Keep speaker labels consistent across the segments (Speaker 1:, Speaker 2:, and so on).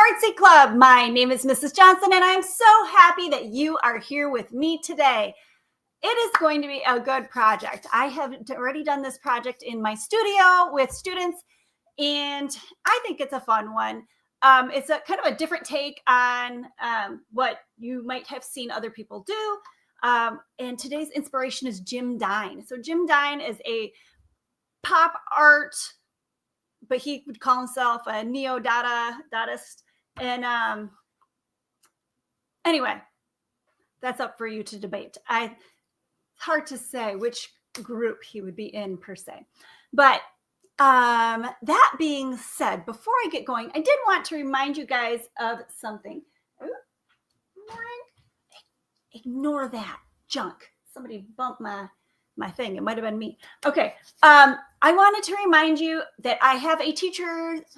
Speaker 1: ArtsyFartzy Club. My name is Mrs. Johnson, and I'm so happy that you are here with me today. It is going to be a good project. I have already done this project in my studio with students, and I think it's a fun one. It's a kind of a different take on what you might have seen other people do. And today's inspiration is Jim Dine. So Jim Dine is a pop art, but he would call himself a neo-dadaist. And anyway, that's up for you to debate. It's hard to say which group he would be in per se. But that being said, before I get going, I did want to remind you guys of something. Ignore that junk. Somebody bumped my thing. It might have been me. Okay. I wanted to remind you that I have a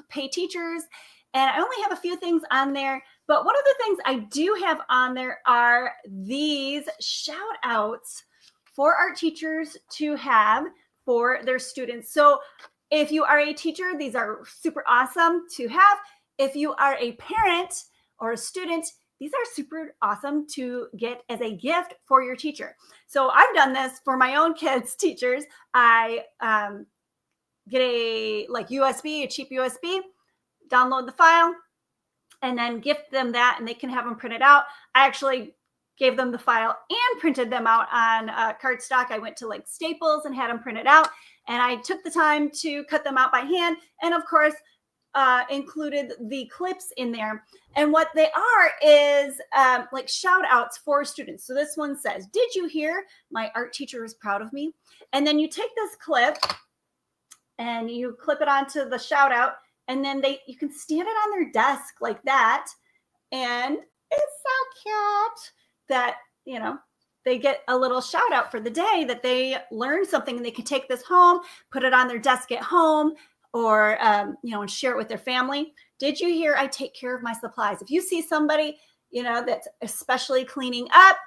Speaker 1: pay teachers, and I only have a few things on there. But one of the things I do have on there are these shout outs for art teachers to have for their students. So if you are a teacher, these are super awesome to have. If you are a parent or a student, these are super awesome to get as a gift for your teacher. So I've done this for my own kids' teachers. I get a USB, a cheap USB, download the file, and then gift them that, and they can have them printed out. I actually gave them the file and printed them out on cardstock. I went to Staples and had them printed out, and I took the time to cut them out by hand, and of course, included the clips in there. And what they are is shout outs for students. So this one says, "Did you hear? My art teacher is proud of me." And then you take this clip and you clip it onto the shout out, and then you can stand it on their desk like that. And it's so cute that, they get a little shout out for the day that they learned something, and they can take this home, put it on their desk at home, or, and share it with their family. Did you hear? I take care of my supplies. If you see somebody, that's especially cleaning up,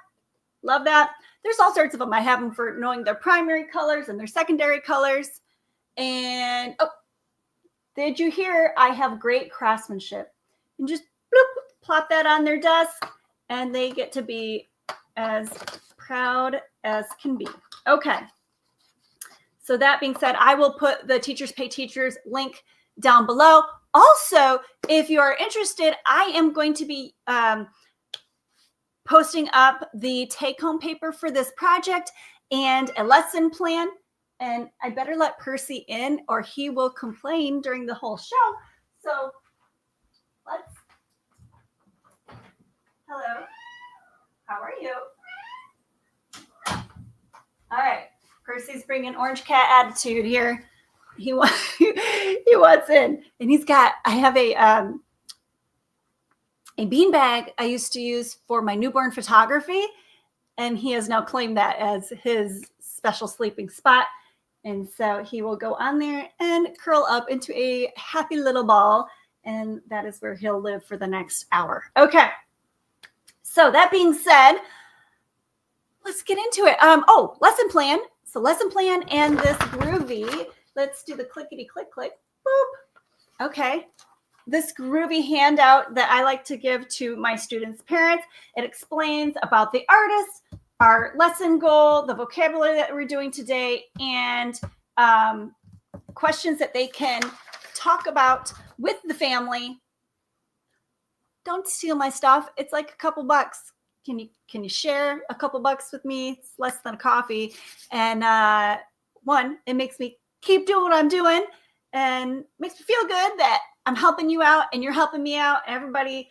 Speaker 1: love that. There's all sorts of them. I have them for knowing their primary colors and their secondary colors. And, did you hear? I have great craftsmanship. And just bloop, plop that on their desk, and they get to be as proud as can be. Okay. So that being said, I will put the Teachers Pay Teachers link down below. Also, if you are interested, I am going to be posting up the take-home paper for this project and a lesson plan. And I better let Percy in, or he will complain during the whole show. So hello, how are you? All right. Percy's bringing orange cat attitude here. He wants in, and I have a beanbag I used to use for my newborn photography, and he has now claimed that as his special sleeping spot. And so he will go on there and curl up into a happy little ball, and that is where he'll live for the next hour. Okay. So that being said, let's get into it. Lesson plan. So lesson plan and this groovy. Let's do the clickety click click. Boop. Okay. This groovy handout that I like to give to my students' parents. It explains about the artist, our lesson goal, the vocabulary that we're doing today, and questions that they can talk about with the family. Don't steal my stuff. It's like a couple bucks. Can you share a couple bucks with me? It's less than a coffee. And one, it makes me keep doing what I'm doing, and makes me feel good that I'm helping you out and you're helping me out. Everybody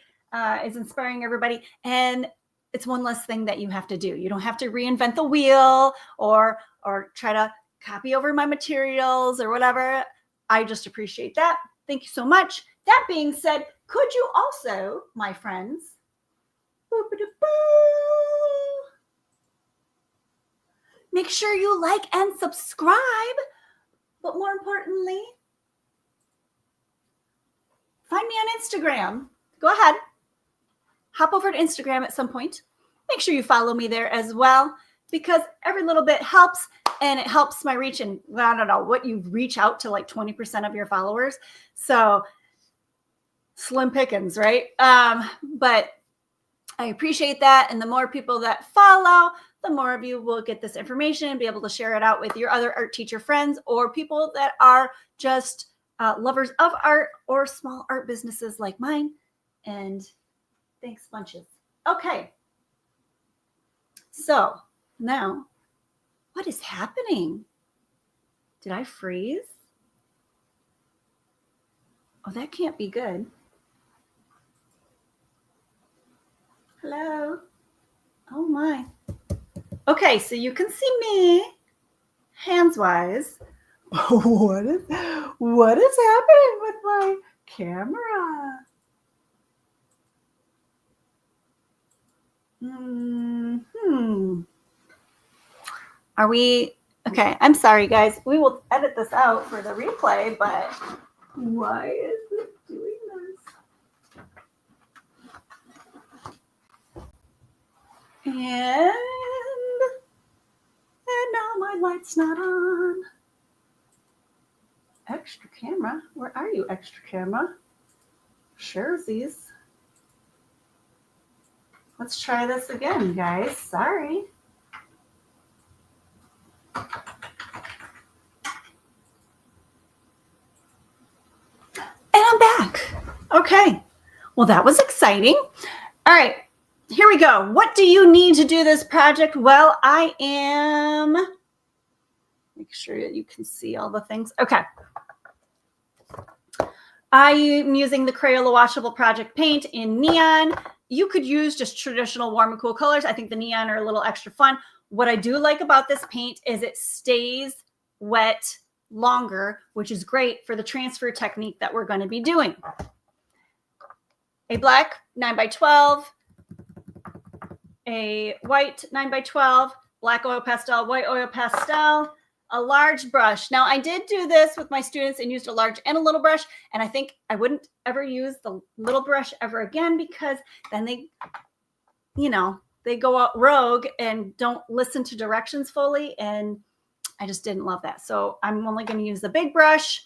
Speaker 1: is inspiring everybody. And it's one less thing that you have to do. You don't have to reinvent the wheel or try to copy over my materials or whatever. I just appreciate that. Thank you so much. That being said, could you also, my friends, make sure you like and subscribe, but more importantly, find me on Instagram. Go ahead. Hop over to Instagram at some point. Make sure you follow me there as well, because every little bit helps, and it helps my reach. And I don't know what you reach out to 20% of your followers. So slim pickings, right? But I appreciate that. And the more people that follow, the more of you will get this information and be able to share it out with your other art teacher friends or people that are just lovers of art or small art businesses like mine. And thanks bunches. Okay. So now, what is happening? Did I freeze? Oh, that can't be good. Hello. Oh my. Okay, so you can see me hands-wise. What is happening with my camera? Are we okay? I'm sorry, guys. We will edit this out for the replay, but why is it doing this? And now my light's not on. Extra camera? Where are you, extra camera? Sharesies. Let's try this again, guys. Sorry. And I'm back. Okay. Well, that was exciting. All right. Here we go. What do you need to do this project? Well, I am... Make sure that you can see all the things. Okay. I am using the Crayola Washable Project paint in neon. You could use just traditional warm and cool colors. I think the neon are a little extra fun. What I do like about this paint is it stays wet longer, which is great for the transfer technique that we're going to be doing. A black 9x12, a white 9x12, black oil pastel, white oil pastel, a large brush. Now, I did do this with my students and used a large and a little brush, and I think I wouldn't ever use the little brush ever again because then they, you know, they go out rogue and don't listen to directions fully, and I just didn't love that. So I'm only going to use the big brush.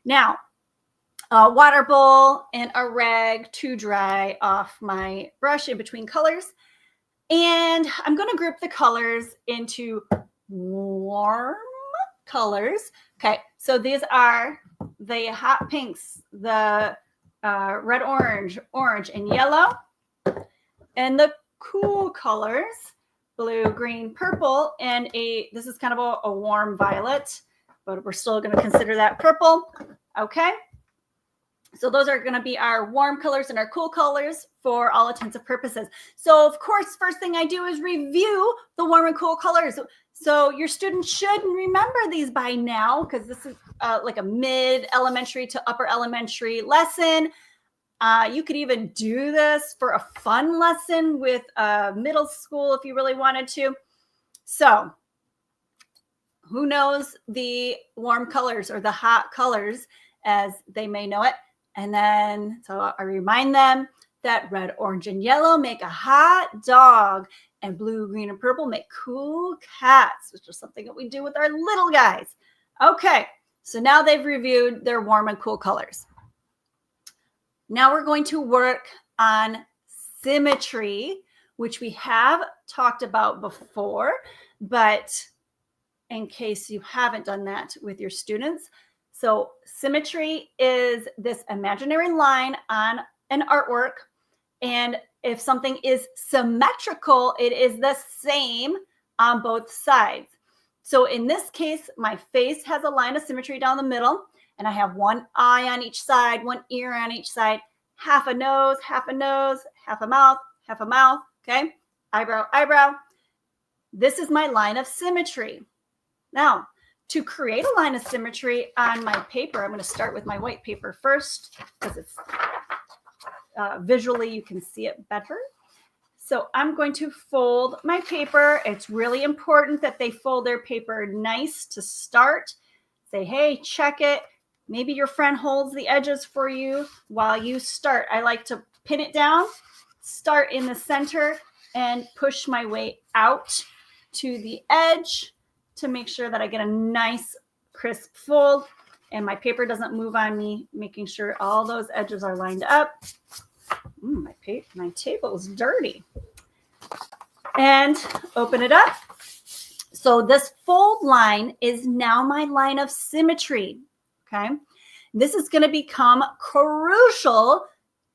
Speaker 1: Now, a water bowl and a rag to dry off my brush in between colors. And I'm going to group the colors into warm colors. Okay, so these are the hot pinks, the red, orange, and yellow, and the cool colors, blue, green, purple, and this is kind of a warm violet, but we're still going to consider that purple. Okay, so those are going to be our warm colors and our cool colors for all intents and purposes. So of course, first thing I do is review the warm and cool colors. So your students should remember these by now because this is like a mid-elementary to upper elementary lesson. You could even do this for a fun lesson with middle school if you really wanted to. So who knows the warm colors or the hot colors as they may know it? And then, so I remind them that red, orange, and yellow make a hot dog, and blue, green, and purple make cool cats, which is something that we do with our little guys. Okay, so now they've reviewed their warm and cool colors. Now we're going to work on symmetry, which we have talked about before, but in case you haven't done that with your students. So symmetry is this imaginary line on an artwork, and if something is symmetrical, it is the same on both sides. So in this case, my face has a line of symmetry down the middle, and I have one eye on each side, one ear on each side, half a nose, half a mouth, half a mouth, okay? Eyebrow, eyebrow. This is my line of symmetry. Now, to create a line of symmetry on my paper, I'm going to start with my white paper first because it's visually you can see it better. So I'm going to fold my paper. It's really important that they fold their paper nice to start. Say, hey, check it. Maybe your friend holds the edges for you while you start. I like to pin it down, start in the center, and push my way out to the edge to make sure that I get a nice crisp fold. and my paper doesn't move on me, making sure all those edges are lined up. My table is dirty. And open it up. So this fold line is now my line of symmetry, okay? This is going to become crucial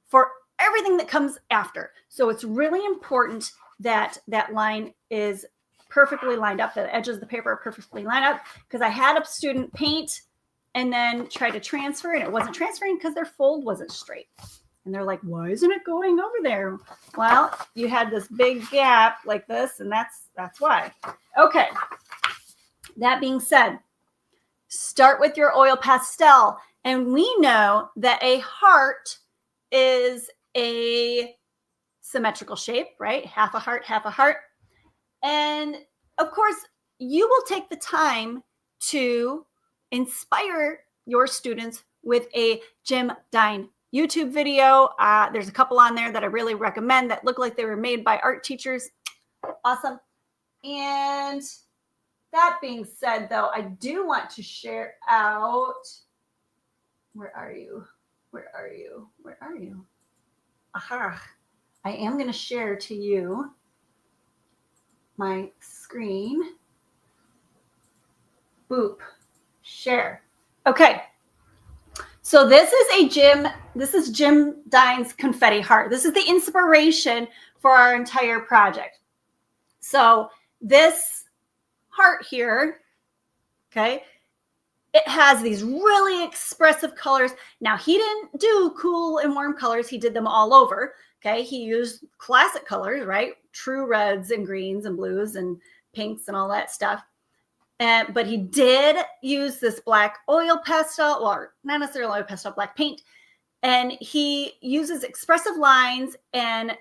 Speaker 1: for everything that comes after. So it's really important that that line is perfectly lined up, the edges of the paper are perfectly lined up, because I had a student paint and then try to transfer, and it wasn't transferring because their fold wasn't straight. And they're like, why isn't it going over there? Well, you had this big gap like this, and that's why. Okay. That being said, start with your oil pastel. And we know that a heart is a symmetrical shape, right? Half a heart, half a heart. And of course, you will take the time to inspire your students with a Jim Dine YouTube video. There's a couple on there that I really recommend that look like they were made by art teachers. Awesome. And that being said, though, I do want to share out. Where are you? Where are you? Where are you? Aha. I am going to share to you my screen. Boop. Share. Okay. So this is Jim Dine's confetti heart. This is the inspiration for our entire project. So this heart here, okay, it has these really expressive colors. Now, he didn't do cool and warm colors. He did them all over, okay? He used classic colors, right? True reds and greens and blues and pinks and all that stuff. But he did use this black oil pastel, or not necessarily oil pastel, black paint. And he uses expressive lines and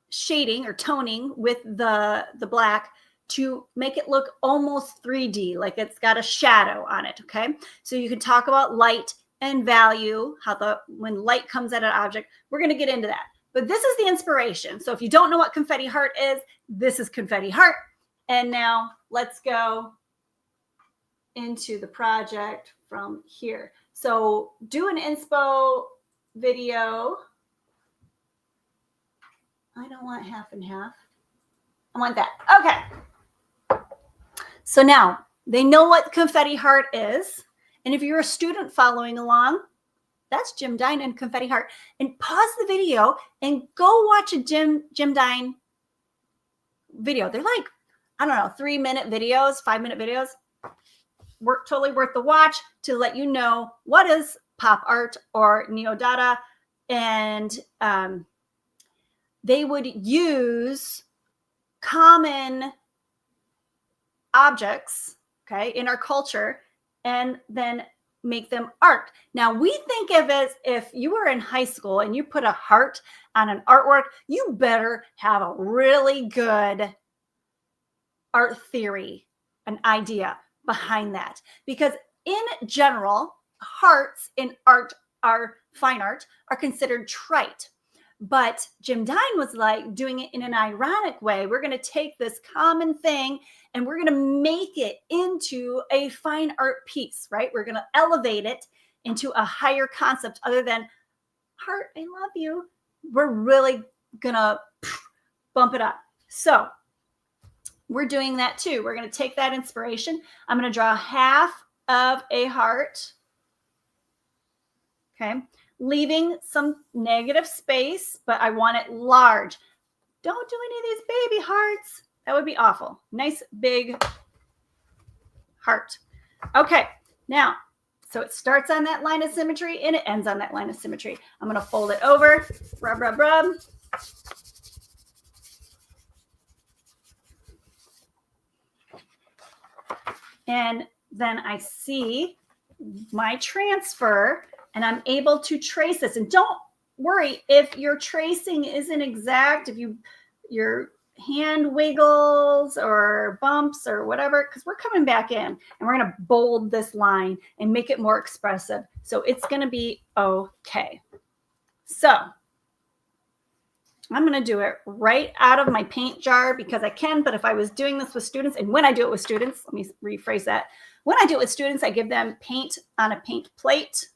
Speaker 1: shading or toning with the black to make it look almost 3D, like it's got a shadow on it, okay? So you can talk about light and value, how when light comes at an object, we're gonna get into that. But this is the inspiration. So if you don't know what confetti heart is, this is confetti heart. And now let's go into the project from here. So do an inspo video. I don't want half and half. I want that. Okay. So now they know what confetti heart is. And if you're a student following along, that's Jim Dine and confetti heart. And pause the video and go watch a Jim Dine video. They're like, I don't know, 3-minute videos, 5-minute videos. Totally worth the watch to let you know what is pop art or neo-dada. And they would use common objects, okay, in our culture and then make them art. Now, we think of it as if you were in high school and you put a heart on an artwork, you better have a really good art theory, an idea behind that. Because in general, hearts in art, fine art, are considered trite. But Jim Dine was like doing it in an ironic way. We're going to take this common thing and we're going to make it into a fine art piece, right? We're going to elevate it into a higher concept other than heart, I love you. We're really going to bump it up. So we're doing that too. We're going to take that inspiration. I'm going to draw half of a heart. Okay. Leaving some negative space, but I want it large. Don't do any of these baby hearts. That would be awful. Nice big heart. Okay. Now, so it starts on that line of symmetry and it ends on that line of symmetry. I'm going to fold it over. Rub, rub, rub. And then I see my transfer and I'm able to trace this. And don't worry if your tracing isn't exact, if your hand wiggles or bumps or whatever, because we're coming back in and we're going to bold this line and make it more expressive. So it's going to be okay. So I'm going to do it right out of my paint jar because I can, but if I was doing this with students, and when I do it with students, let me rephrase that. When I do it with students, I give them paint on a paint plate.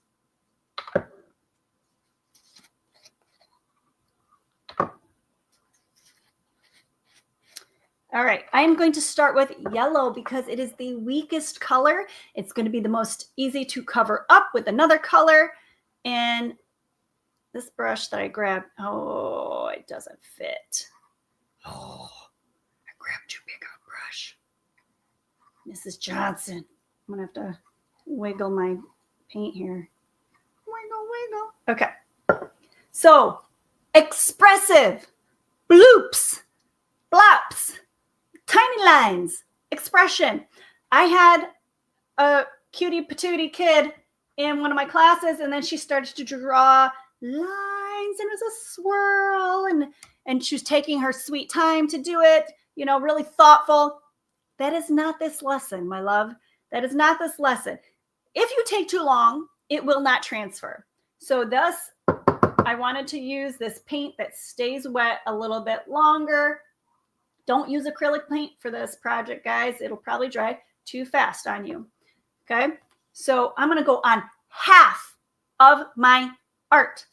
Speaker 1: All right, I'm going to start with yellow because it is the weakest color. It's going to be the most easy to cover up with another color. And this brush that I grabbed, oh, it doesn't fit. Oh, I grabbed too big of a brush. Mrs. Johnson, I'm going to have to wiggle my paint here. Wiggle, wiggle. Okay. So, expressive, bloops, blops, tiny lines, expression. I had a cutie patootie kid in one of my classes, and then she started to draw lines, and it was a swirl, and she was taking her sweet time to do it, you know, really thoughtful. That is not this lesson, my love. That is not this lesson. If you take too long, it will not transfer. So thus, I wanted to use this paint that stays wet a little bit longer. Don't use acrylic paint for this project, guys. It'll probably dry too fast on you. Okay, so I'm going to go on half of my art.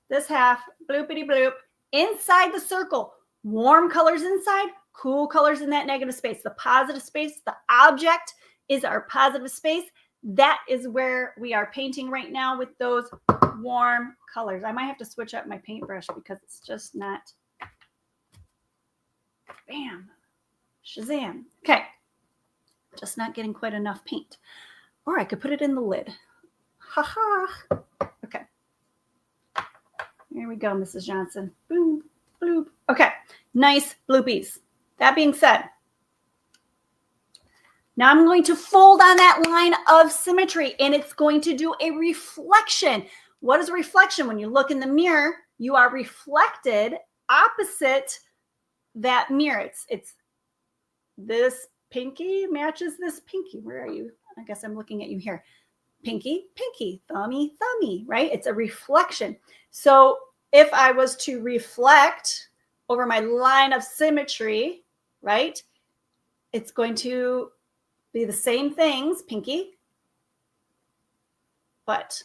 Speaker 1: This half, bloopity bloop, inside the circle. Warm colors inside, cool colors in that negative space. The positive space, the object is our positive space. That is where we are painting right now with those warm colors. I might have to switch up my paintbrush because it's just not. Bam. Shazam. Okay. Just not getting quite enough paint. Or I could put it in the lid. Ha ha. Okay. Here we go, Mrs. Johnson. Boom, bloop. Okay. Nice bloopies. That being said, now I'm going to fold on that line of symmetry, and it's going to do a reflection. What is a reflection? When you look in the mirror, you are reflected opposite that mirror. It's this pinky matches this pinky. Where are you? I guess I'm looking at you here. Pinky, pinky, thummy, thummy, right? It's a reflection. So if I was to reflect over my line of symmetry, right, it's going to be the same things, pinky, but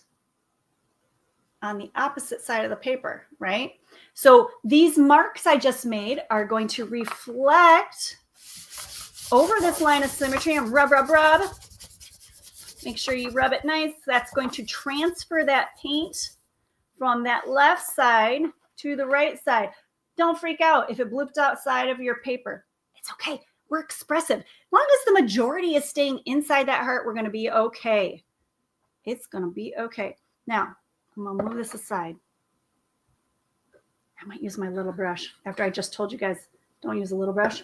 Speaker 1: on the opposite side of the paper, right? So these marks I just made are going to reflect over this line of symmetry and rub, rub, rub. Make sure you rub it nice. That's going to transfer that paint from that left side to the right side. Don't freak out if it bloops outside of your paper. It's okay. We're expressive. As long as the majority is staying inside that heart, we're going to be okay. It's going to be okay. Now, I'm going to move this aside. I might use my little brush after I just told you guys don't use a little brush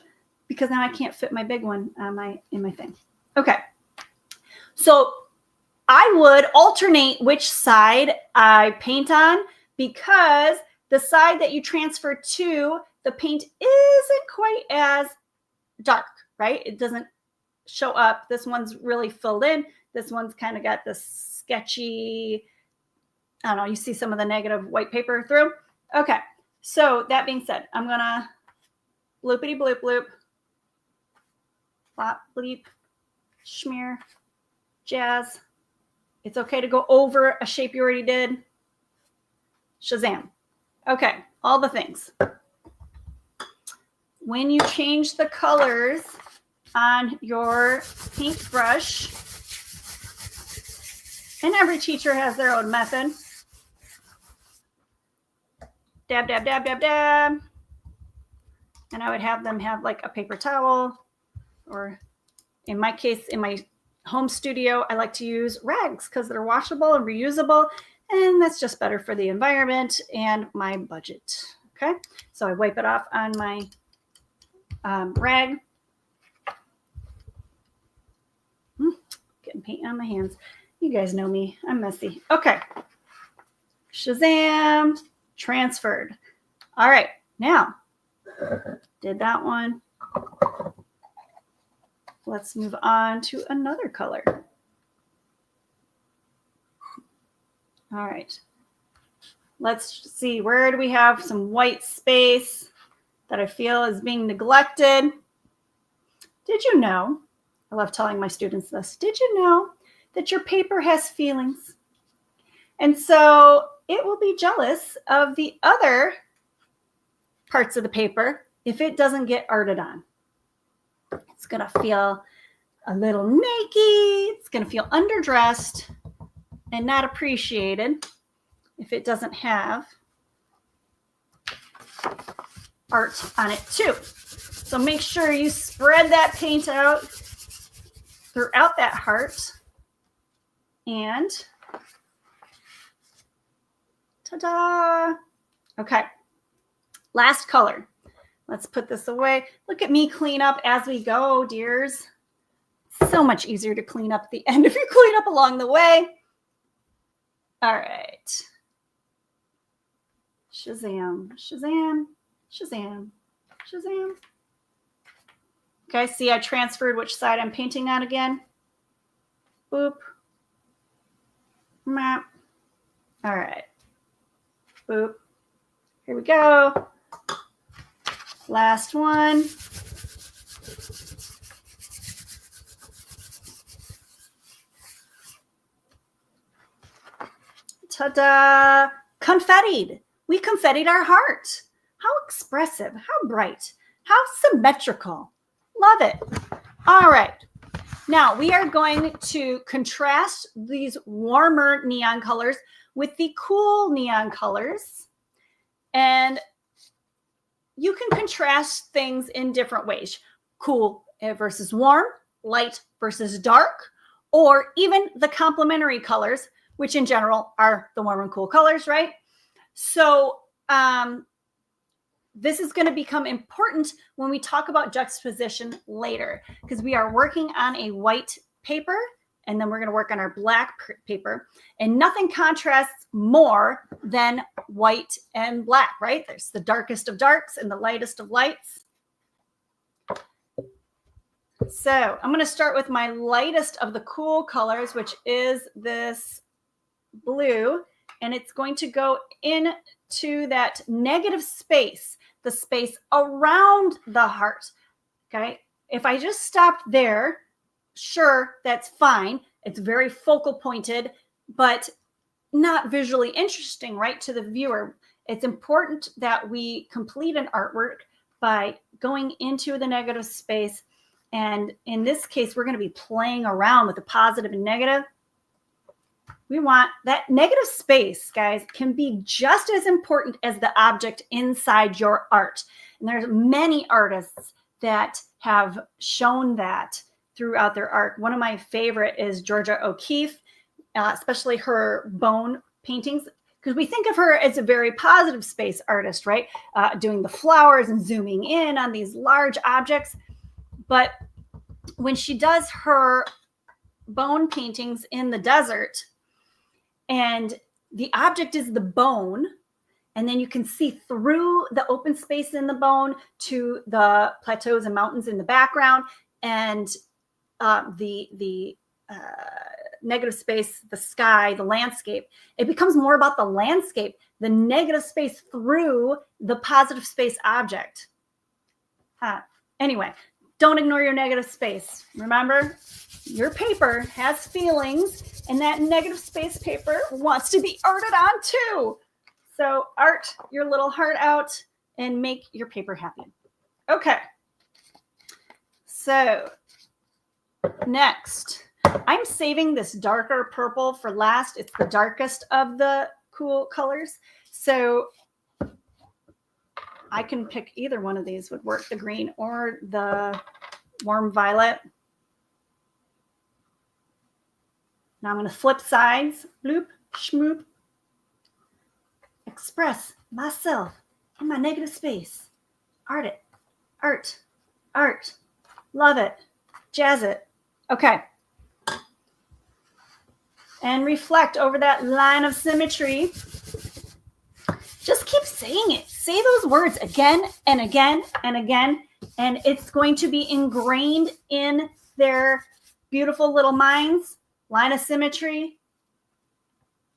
Speaker 1: because now I can't fit my big one in my thing. Okay. So I would alternate which side I paint on because the side that you transfer to, the paint isn't quite as dark, right? It doesn't show up. This one's really filled in. This one's kind of got this sketchy, I don't know, you see some of the negative white paper through. Okay, so that being said, I'm going to bloopity bloop bloop, flop, bleep, schmear, jazz. It's okay to go over a shape you already did. Shazam. Okay, all the things. When you change the colors on your paintbrush, and every teacher has their own method. Dab, dab, dab, dab, dab. And I would have them have like a paper towel, or in my case, in my home studio, I like to use rags because they're washable and reusable, and that's just better for the environment and my budget. Okay, so I wipe it off on my rag. Getting paint on my hands. You guys know me. I'm messy. Okay. Shazam. Transferred. All right. Now, did that one. Let's move on to another color. All right. Let's see, where do we have some white space that I feel is being neglected? Did you know, I love telling my students this, did you know that your paper has feelings? And so it will be jealous of the other parts of the paper if it doesn't get arted on. It's going to feel a little naked. It's going to feel underdressed and not appreciated if it doesn't have art on it too. So make sure you spread that paint out throughout that heart. And ta-da! Okay, last color. Let's put this away. Look at me clean up as we go, dears. So much easier to clean up at the end if you clean up along the way. All right. Shazam, Shazam, Shazam, Shazam. Okay, see I transferred which side I'm painting on again. Boop. Map. All right. Boop. Here we go. Last one. Ta-da! Confettied. We confettied our heart. How expressive, how bright, how symmetrical. Love it. All right. Now we are going to contrast these warmer neon colors with the cool neon colors. And you can contrast things in different ways. Cool versus warm, light versus dark, or even the complementary colors, which in general are the warm and cool colors, right? So this is going to become important when we talk about juxtaposition later, because we are working on a white paper, and then we're going to work on our black paper, and nothing contrasts more than white and black, right? There's the darkest of darks and the lightest of lights. So I'm going to start with my lightest of the cool colors, which is this blue, and it's going to go into that negative space, the space around the heart. Okay, if I just stopped there, sure, that's fine. It's very focal pointed, but not visually interesting, right, to the viewer. It's important that we complete an artwork by going into the negative space. And in this case, we're going to be playing around with the positive and negative. We want that negative space, guys, can be just as important as the object inside your art. And there's many artists that have shown that throughout their art. One of my favorite is Georgia O'Keeffe, especially her bone paintings, because we think of her as a very positive space artist, right? Doing the flowers and zooming in on these large objects. But when she does her bone paintings in the desert, and the object is the bone, and then you can see through the open space in the bone to the plateaus and mountains in the background, and the negative space, the sky, the landscape. It becomes more about the landscape, the negative space through the positive space object. Anyway, don't ignore your negative space. Remember, your paper has feelings, and that negative space paper wants to be arted on too. So art your little heart out and make your paper happy. Okay. So next, I'm saving this darker purple for last. It's the darkest of the cool colors. So I can pick either one of these would work, the green or the warm violet. Now I'm going to flip sides, bloop, schmoop. Express myself in my negative space. Art it, art, art. Love it, jazz it. Okay. And reflect over that line of symmetry. Just keep saying it. Say those words again and again and again, and it's going to be ingrained in their beautiful little minds. Line of symmetry.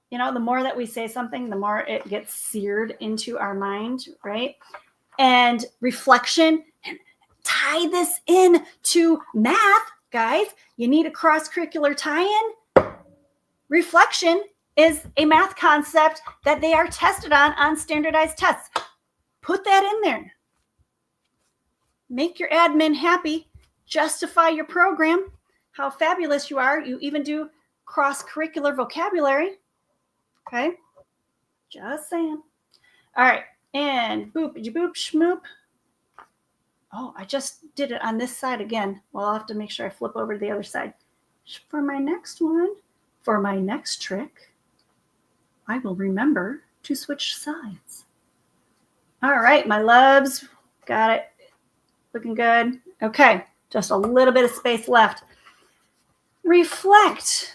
Speaker 1: You know, the more that we say something, the more it gets seared into our mind, right? And reflection, and tie this in to math, guys. You need a cross-curricular tie-in. Reflection is a math concept that they are tested on standardized tests. Put that in there. Make your admin happy. Justify your program. How fabulous you are. You even do cross-curricular vocabulary. Okay? Just saying. All right. And boop, boop, schmoop. Oh, I just did it on this side again. Well, I'll have to make sure I flip over to the other side. For my next one, for my next trick, I will remember to switch sides. All right, my loves. Got it. Looking good. Okay, just a little bit of space left. Reflect.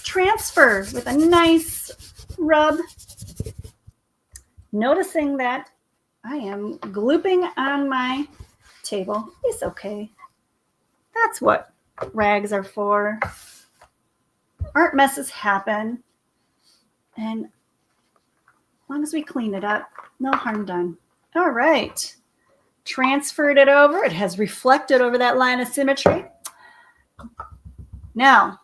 Speaker 1: Transfer with a nice rub. Noticing that I am glooping on my table. It's okay. That's what rags are for. Art messes happen. And as long as we clean it up, no harm done. All right. Transferred it over. It has reflected over that line of symmetry. Now,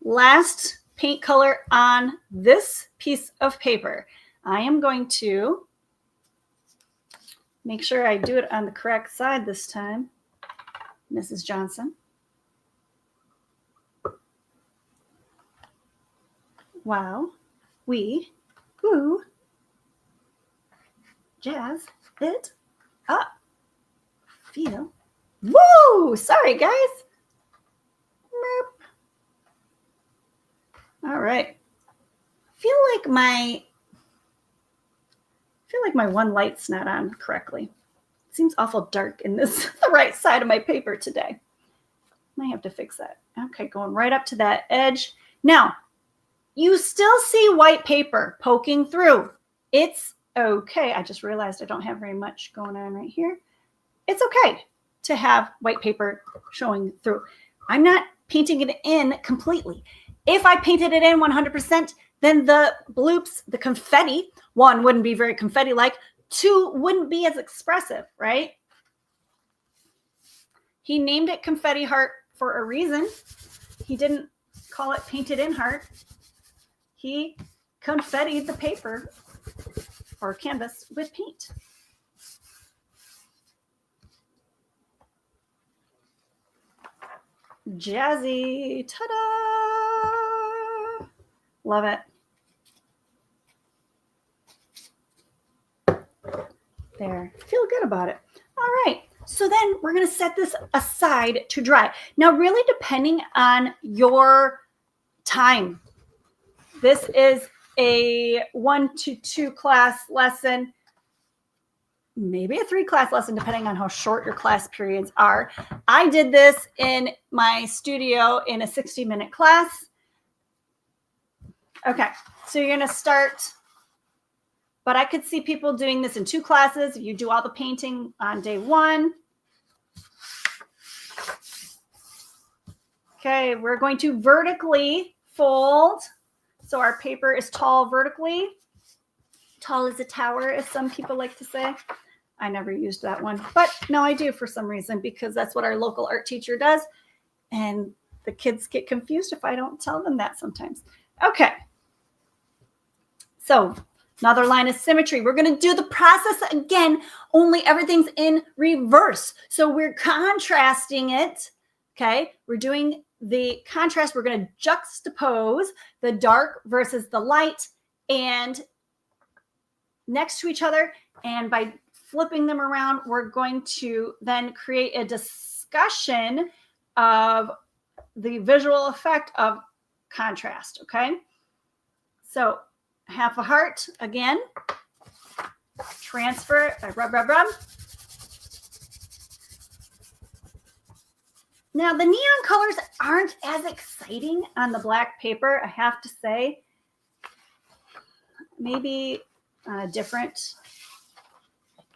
Speaker 1: last paint color on this piece of paper. I am going to make sure I do it on the correct side this time, Mrs. Johnson. Wow, we, woo, jazz it up. Feel, woo, sorry guys. Merp. All right. I feel like my one light's not on correctly. It seems awful dark in this, the right side of my paper today. Might have to fix that. Okay, going right up to that edge. Now, you still see white paper poking through. It's okay. I just realized I don't have very much going on right here. It's okay to have white paper showing through. I'm not painting it in completely. If I painted it in 100%, then the bloops, the confetti, one, wouldn't be very confetti-like. Two, wouldn't be as expressive, right? He named it confetti heart for a reason. He didn't call it painted in heart. He confettied the paper or canvas with paint. Jazzy, ta-da! Love it. There, feel good about it. All right, so then we're gonna set this aside to dry. Now, really depending on your time, this is a 1 to 2 class lesson, maybe a 3 class lesson, depending on how short your class periods are. I did this in my studio in a 60-minute class. Okay, so you're gonna start, but I could see people doing this in 2 classes. If you do all the painting on day 1. Okay, we're going to vertically fold. So our paper is tall vertically. Tall as a tower, as some people like to say. I never used that one, but no, I do for some reason, because that's what our local art teacher does. And the kids get confused if I don't tell them that sometimes. Okay. So another line of symmetry. We're going to do the process again, only everything's in reverse. So we're contrasting it. Okay. We're doing the contrast. We're going to juxtapose the dark versus the light and next to each other. And by flipping them around, we're going to then create a discussion of the visual effect of contrast. Okay. So half a heart again, transfer, rub, rub, rub. Now the neon colors aren't as exciting on the black paper, I have to say. Maybe on a different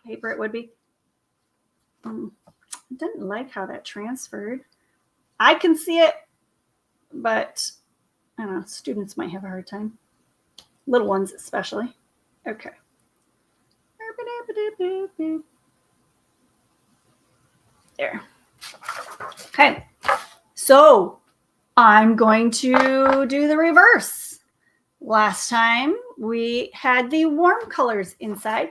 Speaker 1: paper it would be. I didn't like how that transferred. I can see it, but I don't know, students might have a hard time. Little ones especially. Okay. There. Okay. So I'm going to do the reverse. Last time we had the warm colors inside.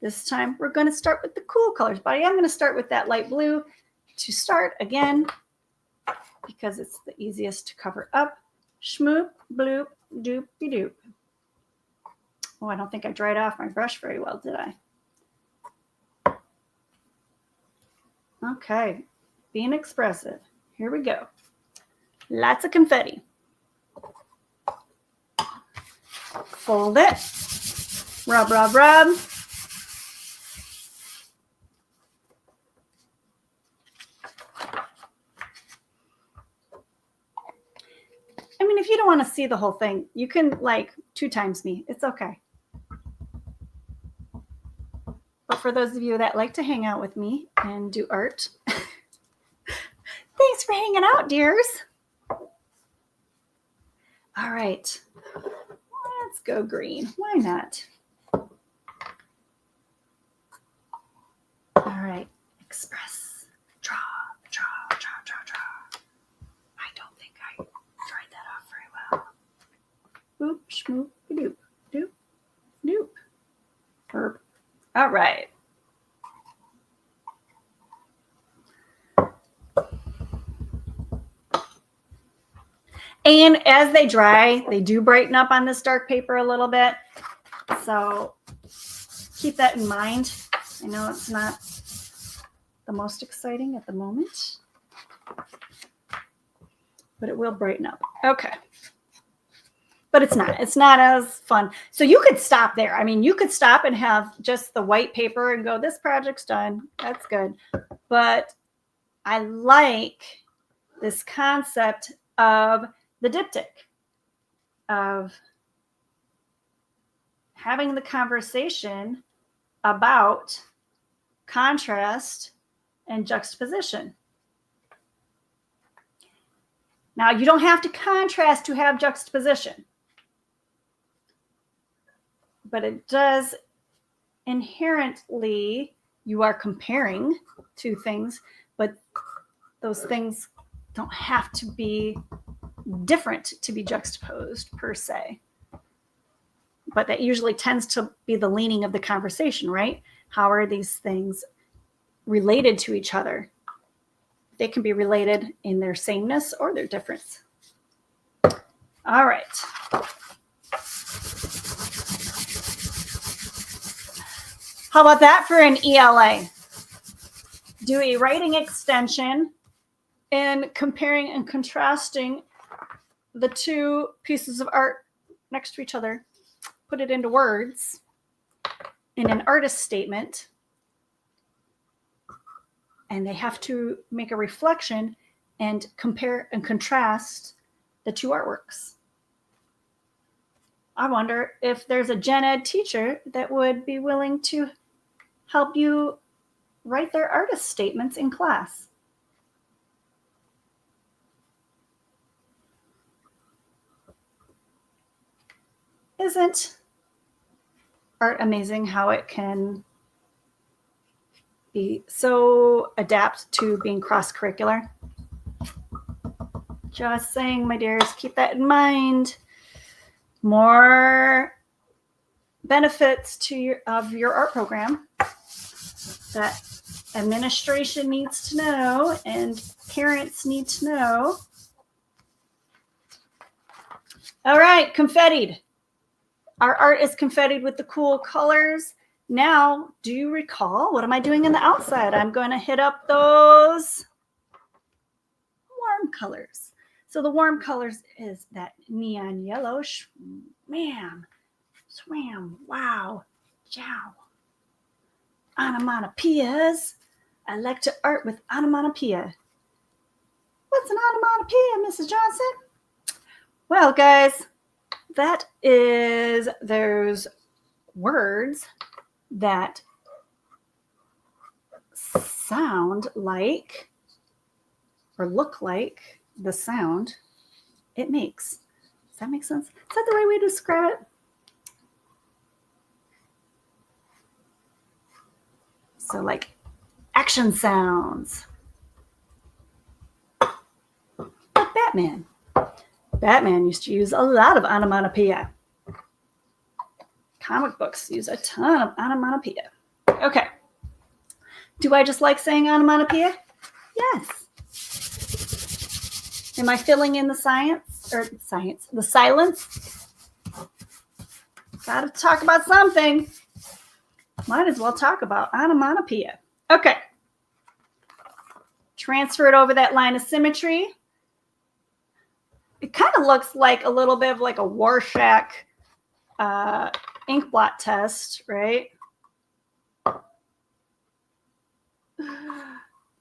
Speaker 1: This time we're going to start with the cool colors, but I am going to start with that light blue to start again because it's the easiest to cover up. Schmoop, bloop, doopy doop. Oh, I don't think I dried off my brush very well, did I? Okay, being expressive. Here we go. Lots of confetti. Fold it. Rub, rub, rub. I mean, if you don't want to see the whole thing, you can like 2 times me. It's okay. But for those of you that like to hang out with me and do art, thanks for hanging out, dears. All right. Let's go green. Why not? All right. Express. Draw, draw, draw, draw, draw. I don't think I dried that off very well. Boop, schmoop, doop, doop, doop. Herb. All right. And as they dry, they do brighten up on this dark paper a little bit. So keep that in mind. I know it's not the most exciting at the moment, but it will brighten up. Okay. But it's not as fun. So you could stop there. I mean, you could stop and have just the white paper and go, this project's done. That's good. But I like this concept of the diptych, of having the conversation about contrast and juxtaposition. Now, you don't have to contrast to have juxtaposition, but it does inherently, you are comparing two things, but those things don't have to be different to be juxtaposed per se. But that usually tends to be the leaning of the conversation, right? How are these things related to each other? They can be related in their sameness or their difference. All right. How about that for an ELA? Do a writing extension and comparing and contrasting the two pieces of art next to each other. Put it into words in an artist statement. And they have to make a reflection and compare and contrast the two artworks. I wonder if there's a gen ed teacher that would be willing to help you write their artist statements in class. Isn't art amazing how it can be so adapt to being cross-curricular? Just saying, my dears, keep that in mind. More benefits to your art program that administration needs to know and parents need to know. All right, confettied. Our art is confettied with the cool colors. Now, do you recall, what am I doing in the outside? I'm going to hit up those warm colors. So the warm colors is that neon yellow. Ma'am, swam, wow, jow. Onomatopoeias. I like to art with onomatopoeia. What's an onomatopoeia, Mrs. Johnson? Well, guys, that is those words that sound like or look like the sound it makes. Does that make sense? Is that the right way to describe it? So like action sounds. Like Batman. Batman used to use a lot of onomatopoeia. Comic books use a ton of onomatopoeia. Okay. Do I just like saying onomatopoeia? Yes. Am I filling in the the silence? Got to talk about something. Might as well talk about onomatopoeia. Okay. Transfer it over that line of symmetry. It kind of looks like a little bit of like a Rorschach ink blot test, right?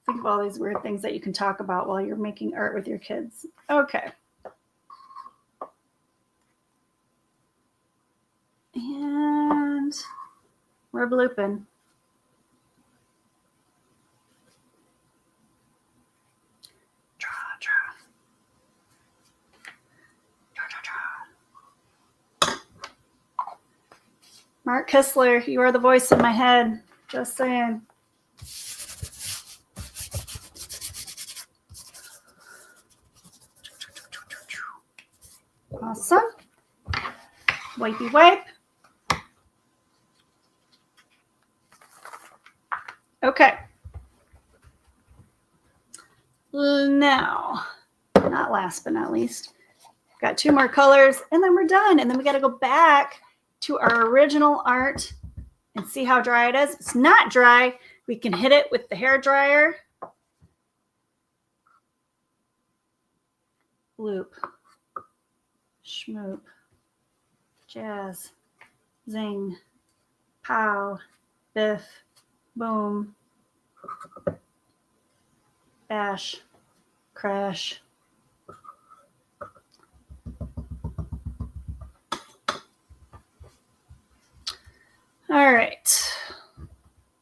Speaker 1: Think of all these weird things that you can talk about while you're making art with your kids. Okay. And we're blooping. Mark Kistler, you are the voice in my head. Just saying. Awesome. Wipey wipe. Okay. Now, not last but not least, got 2 more colors and then we're done. And then we got to go back to our original art and see how dry it is. If it's not dry, we can hit it with the hair dryer. Loop, schmoop, jazz, zing, pow, biff, boom, bash, crash. All right,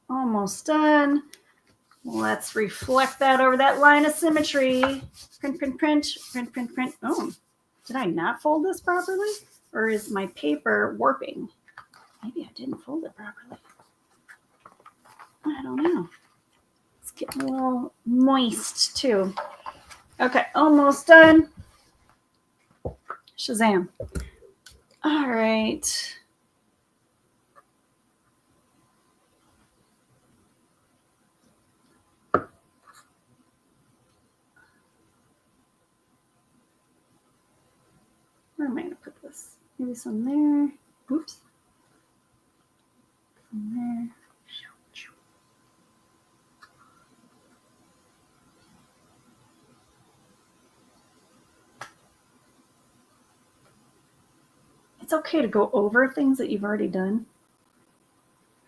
Speaker 1: almost done. Let's reflect that over that line of symmetry. Print, print, print, print, print, print. Oh, did I not fold this properly? Or is my paper warping? Maybe I didn't fold it properly. I don't know. It's getting a little moist too. Okay, almost done. Shazam. All right. Where am I going to put this? Maybe some there. Oops. Some there. It's okay to go over things that you've already done,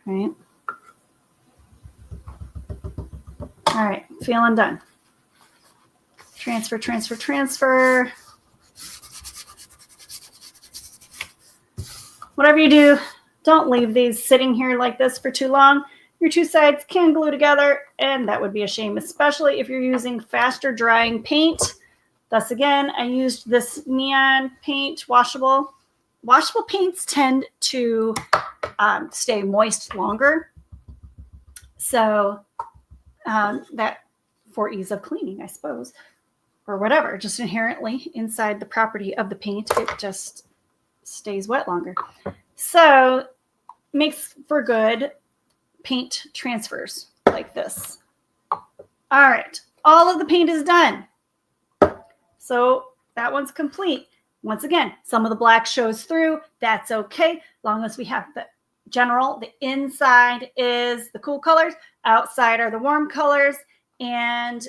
Speaker 1: right? All right, feeling done. Transfer, transfer, transfer. Whatever you do, don't leave these sitting here like this for too long. Your 2 sides can glue together, and that would be a shame, especially if you're using faster drying paint. Thus again, I used this neon paint, washable. Washable paints tend to stay moist longer. So that for ease of cleaning, I suppose, or whatever, just inherently inside the property of the paint, it just stays wet longer. So makes for good paint transfers like this. All right, all of the paint is done. So that one's complete. Once again, some of the black shows through. That's okay, long as we have the general. The inside is the cool colors, outside are the warm colors, and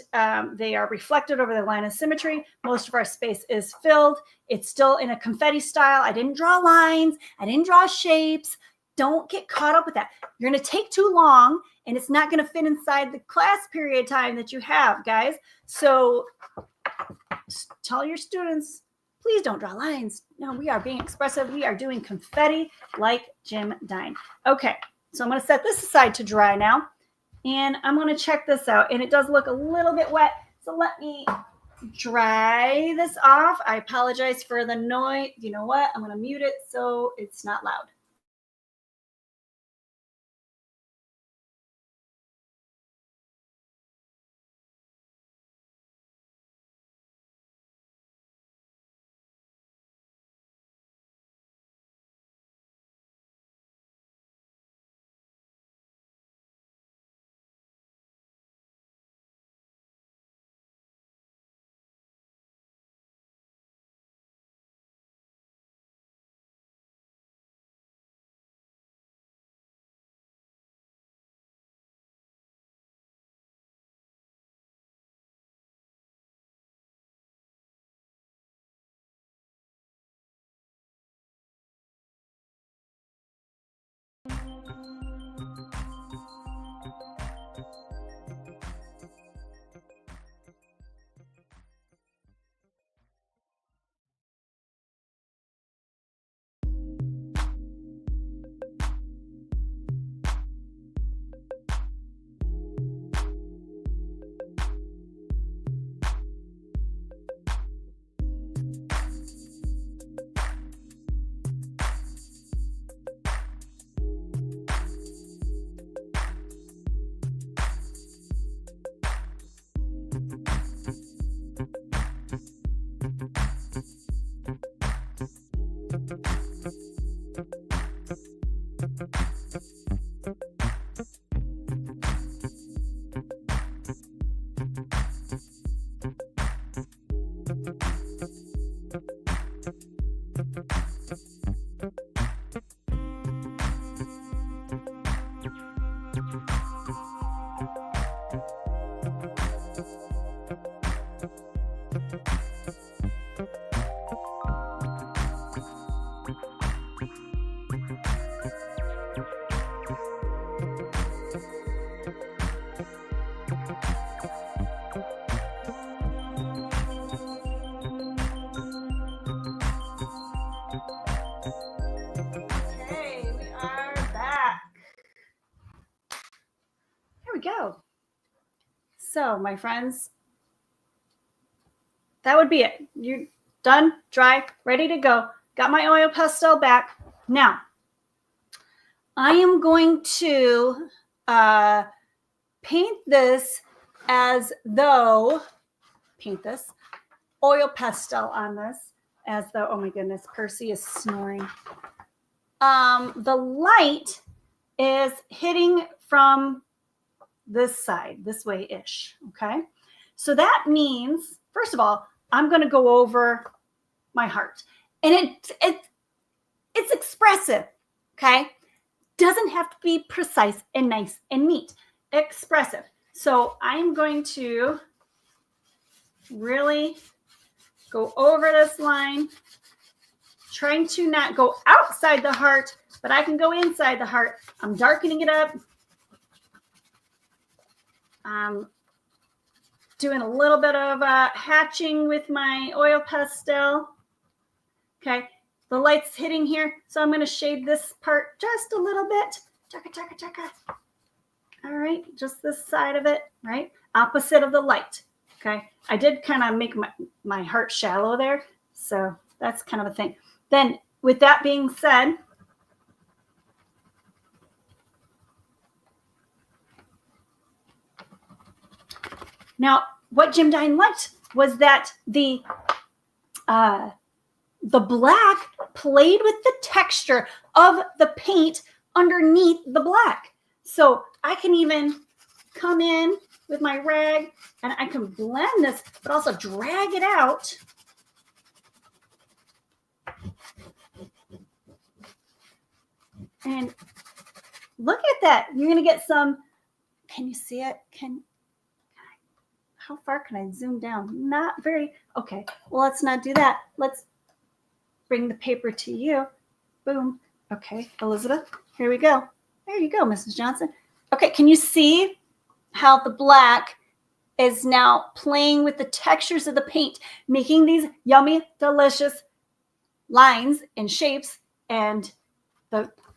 Speaker 1: they are reflected over the line of symmetry. Most of our space is filled. It's still in a confetti style. I didn't draw lines. I didn't draw shapes. Don't get caught up with that. You're going to take too long, and it's not going to fit inside the class period time that you have, guys. So tell your students, please don't draw lines. No, we are being expressive. We are doing confetti like Jim Dine. Okay, so I'm going to set this aside to dry now. And I'm going to check this out. And it does look a little bit wet. So let me dry this off. I apologize for the noise. You know what? I'm going to mute it so it's not loud. Go. So, my friends, that would be it. You're done, dry, ready to go. Got my oil pastel back. Now, I am going to paint this as though, paint this oil pastel on this as though, oh my goodness, Percy is snoring. The light is hitting from this side, this way-ish, okay? So that means, first of all, I'm going to go over my heart. And it's expressive, okay? Doesn't have to be precise and nice and neat. Expressive. So I'm going to really go over this line, trying to not go outside the heart, but I can go inside the heart. I'm darkening it up. I'm doing a little bit of hatching with my oil pastel. Okay, the light's hitting here, so I'm going to shade this part just a little bit. Chaka, chaka, chaka. All right, just this side of it, right? Opposite of the light. Okay, I did kind of make my heart shallow there, so that's kind of a thing. Then, with that being said, now, what Jim Dine liked was that the black played with the texture of the paint underneath the black. So I can even come in with my rag and I can blend this, but also drag it out. And look at that. You're going to get some, can you see it? How far can I zoom down? Not very. Okay, well, let's not do that. Let's bring the paper to you. Boom. Okay, Elizabeth, here we go. There you go, Mrs. Johnson. Okay, can you see how the black is now playing with the textures of the paint, making these yummy, delicious lines and shapes and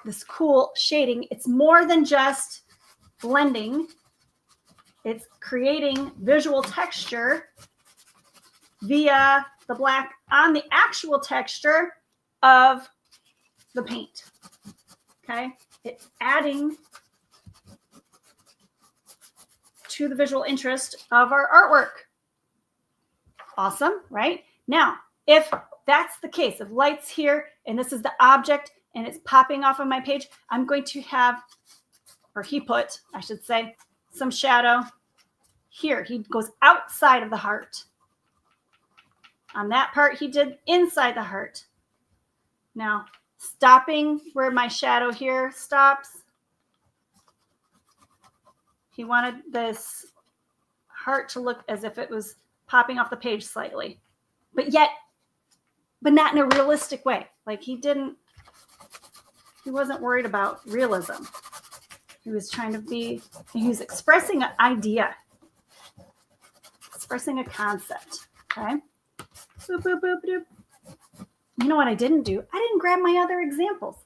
Speaker 1: this cool shading? It's more than just blending. It's creating visual texture via the black on the actual texture of the paint. Okay, it's adding to the visual interest of our artwork. Awesome, right? Now, if that's the case, if light's here and this is the object and it's popping off of my page, I'm going to have, or he put, I should say, some shadow here. He goes outside of the heart. On that part, he did inside the heart. Now, stopping where my shadow here stops, he wanted this heart to look as if it was popping off the page slightly, but not in a realistic way. Like he wasn't worried about realism. He was expressing an idea, expressing a concept. Okay. Boop, boop, boop, boop. You know what I didn't do? I didn't grab my other examples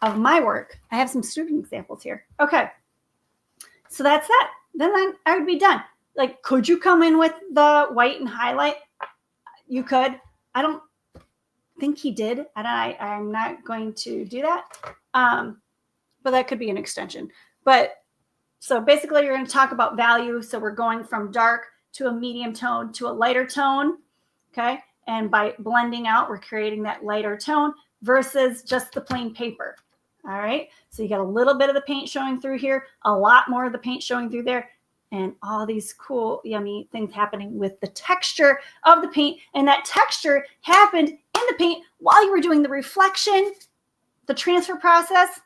Speaker 1: of my work. I have some student examples here. Okay. So that's it. Then I would be done. Like, could you come in with the white and highlight? You could. I don't think he did, and I'm not going to do that. But that could be an extension. But so basically you're going to talk about value. So we're going from dark to a medium tone to a lighter tone. Okay. And by blending out, we're creating that lighter tone versus just the plain paper. All right. So you got a little bit of the paint showing through here, a lot more of the paint showing through there, and all these cool, yummy things happening with the texture of the paint. And that texture happened in the paint while you were doing the reflection, the transfer process.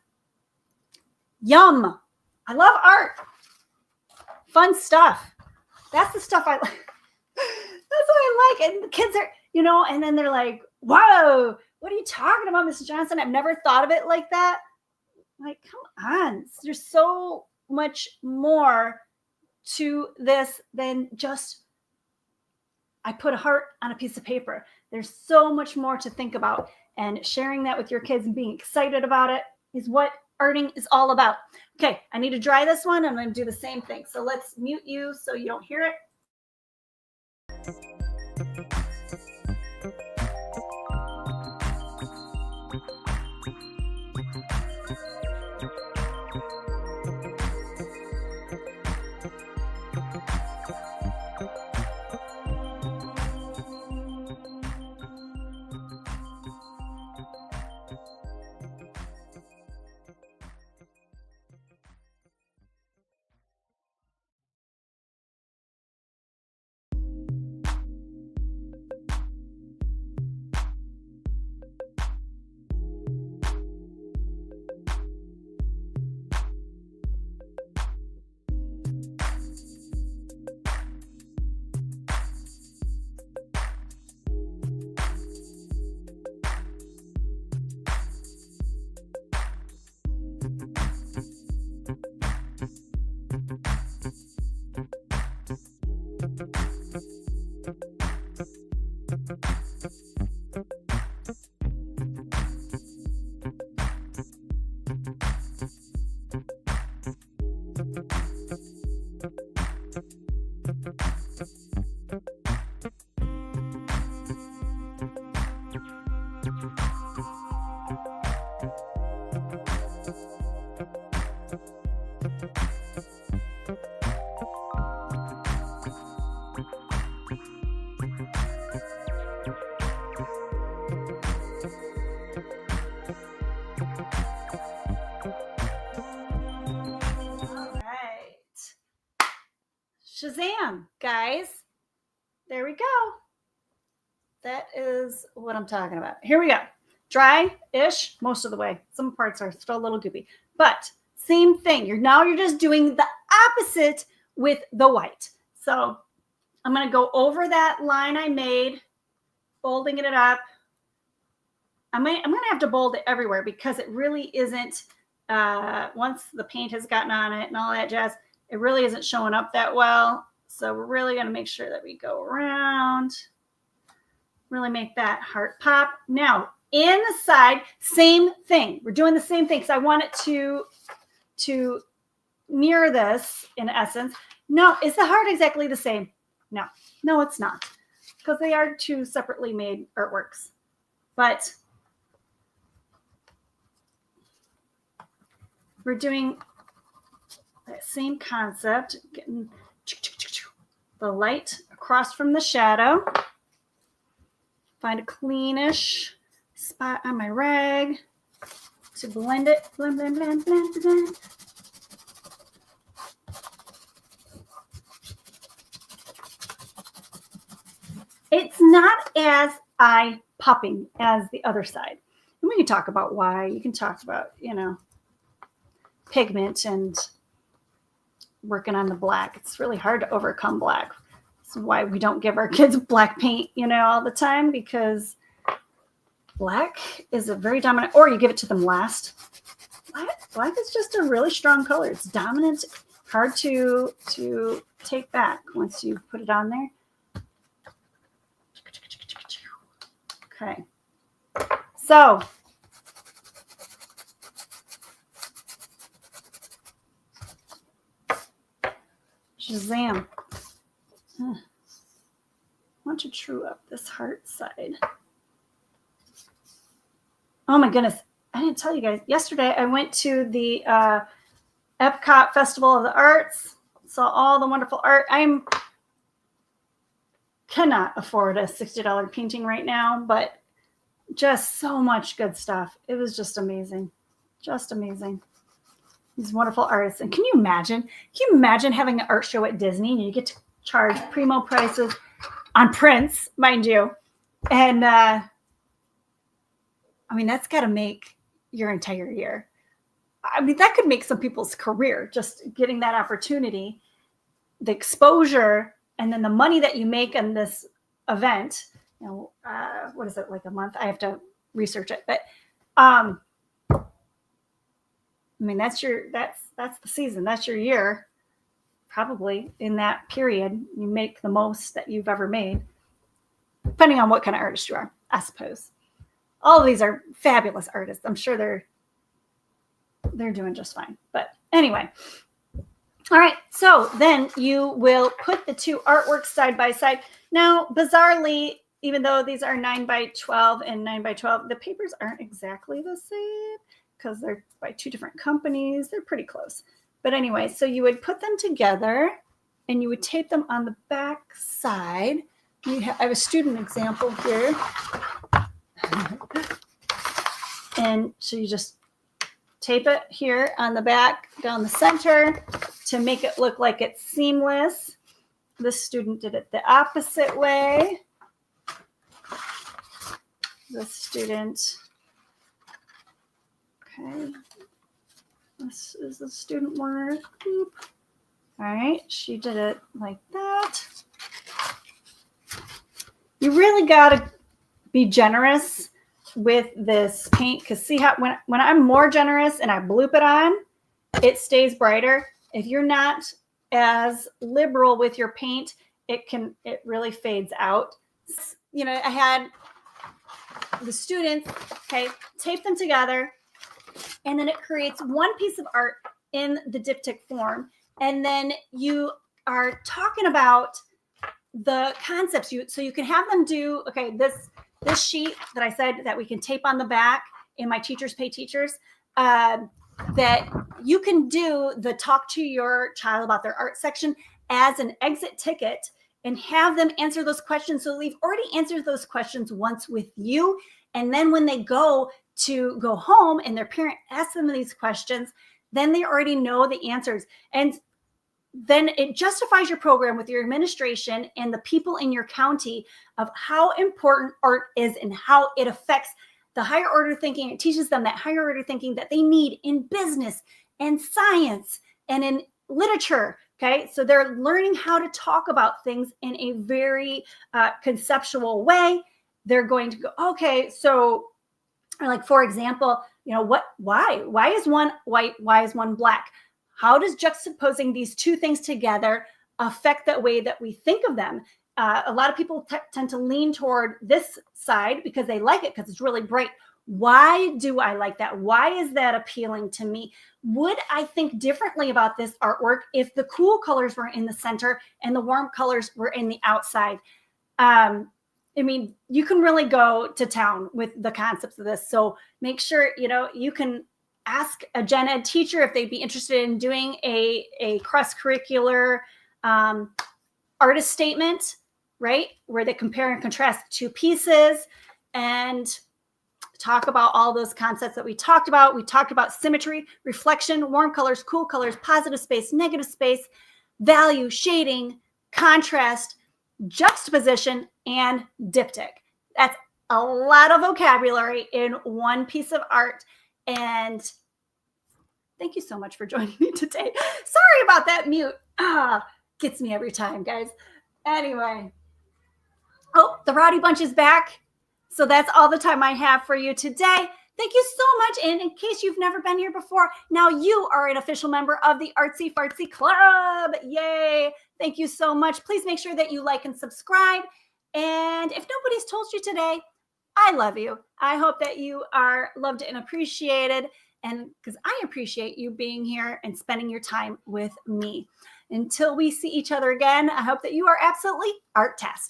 Speaker 1: Yum. I love art. Fun stuff. That's the stuff I like. That's what I like. And the kids are, and then they're like, whoa, what are you talking about, Mrs. Johnson? I've never thought of it like that. Like, come on. There's so much more to this than just, I put a heart on a piece of paper. There's so much more to think about. And sharing that with your kids and being excited about it is what arting is all about. Okay, I need to dry this one. I'm going to do the same thing. So let's mute you so you don't hear it. Shazam, guys. There we go. That is what I'm talking about. Here we go. Dry-ish most of the way. Some parts are still a little goopy, but same thing. You're just doing the opposite with the white. So I'm going to go over that line I made, bolding it up. I'm going to have to bold it everywhere because it really isn't, once the paint has gotten on it and all that jazz, it really isn't showing up that well. So we're really going to make sure that we go around, really make that heart pop. Now, in the side, same thing. We're doing the same thing because I want it to mirror this in essence. No, is the heart exactly the same? No, it's not, because they are two separately made artworks. But we're doing that same concept, getting the light across from the shadow. Find a cleanish spot on my rag to blend it. Blend, blend, blend, blend, blend. It's not as eye-popping as the other side. And we can talk about why. You can talk about, pigment and working on the black. It's really hard to overcome black. That's why we don't give our kids black paint, all the time, because black is a very dominant, or you give it to them last. Black is just a really strong color. It's dominant, hard to take back once you put it on there. Okay. So Shazam. I want to true up this heart side. Oh my goodness. I didn't tell you guys. Yesterday I went to the Epcot Festival of the Arts. Saw all the wonderful art. I cannot afford a $60 painting right now, but just so much good stuff. It was just amazing. Just amazing. These wonderful artists. And can you imagine having an art show at Disney and you get to charge primo prices on prints, mind you. And that's got to make your entire year. That could make some people's career, just getting that opportunity, the exposure, and then the money that you make in this event. What is it, like a month? I have to research it, but that's the season. That's your year. Probably in that period, you make the most that you've ever made, depending on what kind of artist you are, I suppose. All of these are fabulous artists. I'm sure they're doing just fine. But anyway, all right. So then you will put the two artworks side by side. Now, bizarrely, even though these are 9x12 and 9x12, the papers aren't exactly the same because they're by two different companies. They're pretty close. But anyway, so you would put them together and you would tape them on the back side. I have a student example here. And so you just tape it here on the back down the center to make it look like it's seamless. This student did it the opposite way. This student, okay, this is the student work. Boop. All right, she did it like that. You really got to be generous with this paint, because see how when I'm more generous and I bloop it on, it stays brighter. If you're not as liberal with your paint, it really fades out. I had the students, okay, tape them together, and then it creates one piece of art in the diptych form. And then you are talking about the concepts. So you can have them do, okay, this sheet that I said that we can tape on the back in my Teachers Pay Teachers, that you can do the talk to your child about their art section as an exit ticket and have them answer those questions. So they've already answered those questions once with you. And then when they go home and their parent asks them these questions, then they already know the answers. And then it justifies your program with your administration and the people in your county of how important art is and how it affects the higher order thinking. It teaches them that higher order thinking that they need in business and science and in literature. Okay, so they're learning how to talk about things in a very conceptual way. They're going to go, okay, so like, for example, why is one white? Why is one black? How does juxtaposing these two things together affect the way that we think of them? A lot of people tend to lean toward this side because they like it because it's really bright. Why do I like that? Why is that appealing to me? Would I think differently about this artwork if the cool colors were in the center and the warm colors were in the outside? I mean, you can really go to town with the concepts of this. So make sure, you can ask a gen ed teacher if they'd be interested in doing a cross-curricular artist statement, right? Where they compare and contrast two pieces and talk about all those concepts that we talked about. We talked about symmetry, reflection, warm colors, cool colors, positive space, negative space, value, shading, contrast, juxtaposition, and diptych. That's a lot of vocabulary in one piece of art. And thank you so much for joining me today. Sorry about that mute. Gets me every time, guys. Anyway. Oh, the Rowdy Bunch is back. So that's all the time I have for you today. Thank you so much. And in case you've never been here before, now you are an official member of the ArtsyFartzy Club. Yay. Thank you so much. Please make sure that you like and subscribe. And if nobody's told you today, I love you. I hope that you are loved and appreciated. And because I appreciate you being here and spending your time with me. Until we see each other again, I hope that you are absolutely art-tastic.